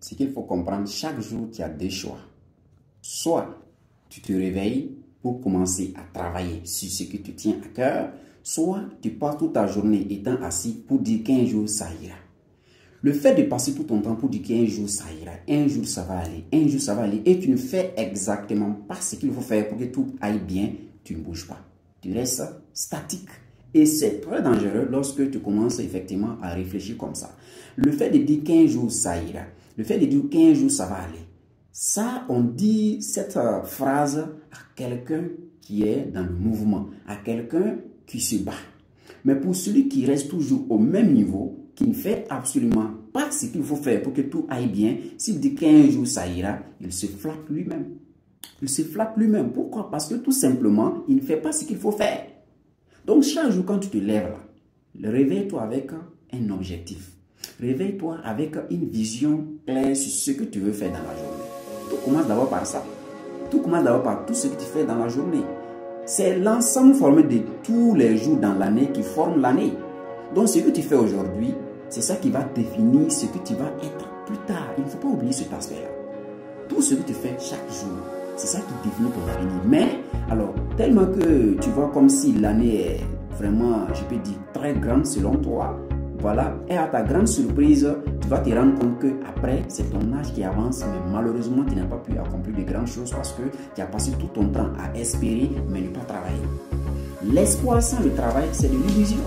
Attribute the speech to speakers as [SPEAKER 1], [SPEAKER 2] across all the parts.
[SPEAKER 1] ce qu'il faut comprendre, chaque jour, tu as deux choix. Soit tu te réveilles pour commencer à travailler sur ce que tu tiens à cœur, soit tu passes toute ta journée étant assis pour dire qu'un jour ça ira. Le fait de passer tout ton temps pour dire qu'un jour ça ira, un jour ça va aller, un jour ça va aller, et tu ne fais exactement pas ce qu'il faut faire pour que tout aille bien, tu ne bouges pas. Tu restes statique. Et c'est très dangereux lorsque tu commences effectivement à réfléchir comme ça. Le fait de dire qu'un jour ça ira, le fait de dire qu'un jour ça va aller, ça, on dit cette phrase à quelqu'un qui est dans le mouvement, à quelqu'un qui se bat. Mais pour celui qui reste toujours au même niveau, qui ne fait absolument pas ce qu'il faut faire pour que tout aille bien, s'il dit qu'un jour ça ira, il se flatte lui-même. Il se flatte lui-même. Pourquoi? Parce que tout simplement, il ne fait pas ce qu'il faut faire. Donc chaque jour quand tu te lèves là, réveille-toi avec un objectif. Réveille-toi avec une vision claire sur ce que tu veux faire dans la journée. Tout commence d'abord par ça. Tout commence d'abord par tout ce que tu fais dans la journée. C'est l'ensemble formé de tous les jours dans l'année qui forment l'année. Donc ce que tu fais aujourd'hui, c'est ça qui va définir ce que tu vas être plus tard. Il ne faut pas oublier cet aspect-là. Tout ce que tu fais chaque jour, c'est ça qui définit ton avenir. Mais, alors, tellement que tu vois comme si l'année est vraiment, je peux dire, très grande selon toi, voilà, et à ta grande surprise, tu vas te rendre compte que après, c'est ton âge qui avance, mais malheureusement, tu n'as pas pu accomplir de grandes choses parce que tu as passé tout ton temps à espérer, mais ne pas travailler. L'espoir sans le travail, c'est de l'illusion.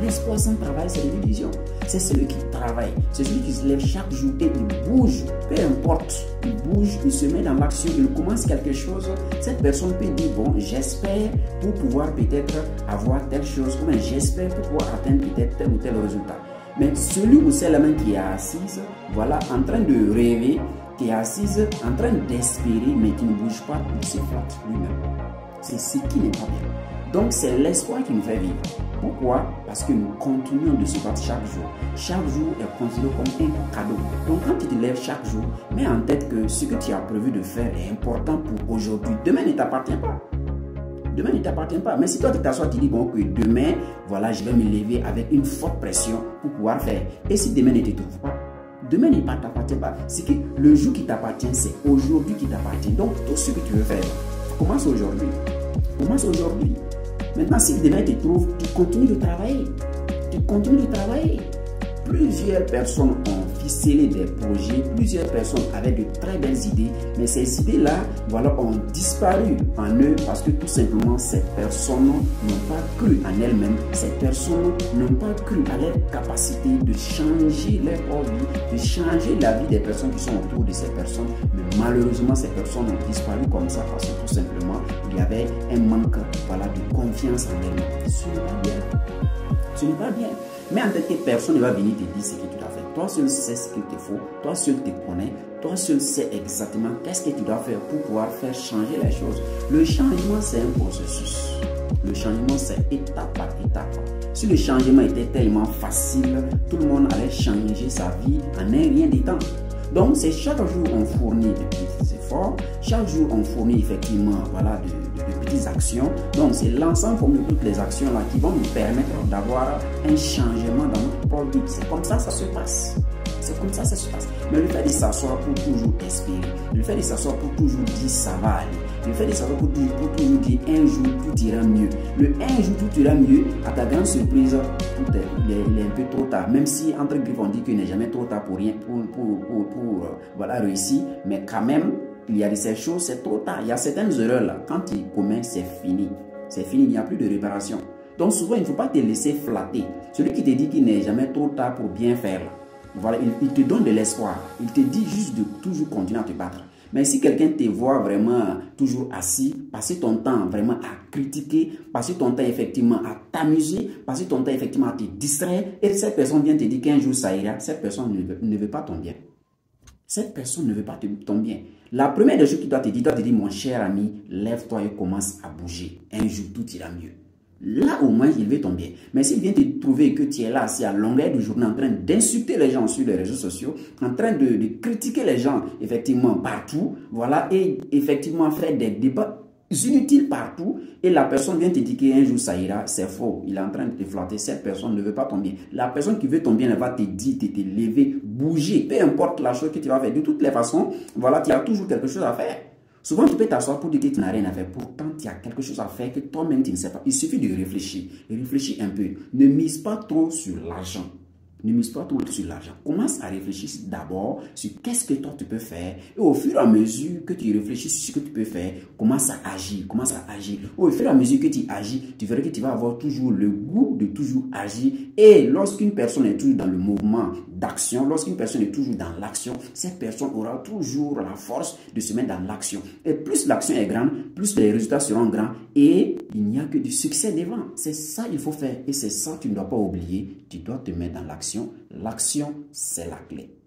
[SPEAKER 1] L'espoir sans travail, c'est de l'illusion. C'est celui qui travaille, c'est celui qui se lève chaque jour et il bouge, peu importe, il bouge, il se met dans l'action, il commence quelque chose. Cette personne peut dire, bon, j'espère pour pouvoir peut-être avoir telle chose, ou j'espère pour pouvoir atteindre peut-être tel ou tel résultat. Mais celui ou celle-là qui est assise, voilà, en train de rêver, qui est assise, en train d'espérer, mais qui ne bouge pas, il se flatte lui-même. C'est ce qui n'est pas bien. Donc c'est l'espoir qui nous fait vivre. Pourquoi? Parce que nous continuons de se battre chaque jour. Chaque jour est considéré comme un cadeau. Donc quand tu te lèves chaque jour, mets en tête que ce que tu as prévu de faire est important pour aujourd'hui. Demain ne t'appartient pas. Demain ne t'appartient pas. Mais si toi tu t'assois, tu dis bon que demain, voilà, je vais me lever avec une forte pression pour pouvoir faire. Et si demain ne te trouve pas, demain ne t'appartient pas. C'est que le jour qui t'appartient, c'est aujourd'hui qui t'appartient. Donc tout ce que tu veux faire, commence aujourd'hui. Commence aujourd'hui. Maintenant, si demain te trouve, tu continues de travailler. Tu continues de travailler. Plusieurs personnes ont ficelé des projets, plusieurs personnes avaient de très belles idées, mais ces idées-là, voilà, ont disparu en eux parce que tout simplement, ces personnes n'ont pas cru en elles-mêmes. Ces personnes n'ont pas cru à leur capacité de changer leur vie, de changer la vie des personnes qui sont autour de ces personnes. Mais malheureusement, ces personnes ont disparu comme ça parce que tout simplement, il y avait un manque, voilà, de confiance en elles-mêmes. Ce n'est pas bien. Ce n'est pas bien. Mais en fait, personne ne va venir te dire ce que tu dois faire. Toi seul sais ce qu'il te faut. Toi seul te connais. Toi seul sais exactement qu'est-ce que tu dois faire pour pouvoir faire changer les choses. Le changement, c'est un processus. Le changement, c'est étape par étape. Si le changement était tellement facile, tout le monde allait changer sa vie en un rien de temps. Donc, c'est chaque jour on fournit de petits efforts, chaque jour on fournit effectivement voilà, de petites actions. Donc, c'est l'ensemble de toutes les actions-là qui vont nous permettre d'avoir un changement dans notre propre vie. C'est comme ça se passe. C'est comme ça se passe. Mais le fait de s'asseoir pour toujours espérer, le fait de s'asseoir pour toujours dire ça va aller, le fait de s'asseoir pour toujours dire un jour tout ira mieux, le un jour tout ira mieux, à ta grande surprise, il est un peu trop tard. Même si entre griffes on dit qu'il n'est jamais trop tard pour rien, voilà, réussir, mais quand même, il y a de ces choses, c'est trop tard. Il y a certaines erreurs là, quand tu commets, c'est fini. C'est fini, il n'y a plus de réparation. Donc souvent, il ne faut pas te laisser flatter. Celui qui te dit qu'il n'est jamais trop tard pour bien faire, voilà, il te donne de l'espoir. Il te dit juste de toujours continuer à te battre. Mais si quelqu'un te voit vraiment toujours assis, passer ton temps vraiment à critiquer, passer ton temps effectivement à t'amuser, passer ton temps effectivement à te distraire, et cette personne vient te dire qu'un jour ça ira, cette personne ne veut pas ton bien. Cette personne ne veut pas ton bien. La première des choses qu'il doit te dire, mon cher ami, lève-toi et commence à bouger. Un jour, tout ira mieux. Là, au moins, il veut ton bien. Mais s'il vient te trouver que tu es là, assis à longueur de journée, en train d'insulter les gens sur les réseaux sociaux, en train de critiquer les gens, effectivement, partout, voilà, et effectivement faire des débats, inutiles partout et la personne vient te dire qu'un jour ça ira, c'est faux. Il est en train de te flatter. Cette personne ne veut pas ton bien. La personne qui veut ton bien, elle va te dire, te lever, bouger, peu importe la chose que tu vas faire. De toutes les façons, voilà, tu as toujours quelque chose à faire. Souvent, tu peux t'asseoir pour dire que tu n'as rien à faire. Pourtant, tu as quelque chose à faire que toi-même, tu ne sais pas. Il suffit de réfléchir. Réfléchis un peu. Ne mise pas trop sur l'argent. Ne mise pas trop sur l'argent. Commence à réfléchir d'abord sur qu'est-ce que toi tu peux faire. Et au fur et à mesure que tu réfléchis sur ce que tu peux faire, commence à agir. Commence à agir. Au fur et à mesure que tu agis, tu verras que tu vas avoir toujours le goût de toujours agir. Et lorsqu'une personne est toujours dans le mouvement d'action, lorsqu'une personne est toujours dans l'action, cette personne aura toujours la force de se mettre dans l'action. Et plus l'action est grande, plus les résultats seront grands et il n'y a que du succès devant. C'est ça qu'il faut faire et c'est ça que tu ne dois pas oublier. Tu dois te mettre dans l'action. L'action, c'est la clé.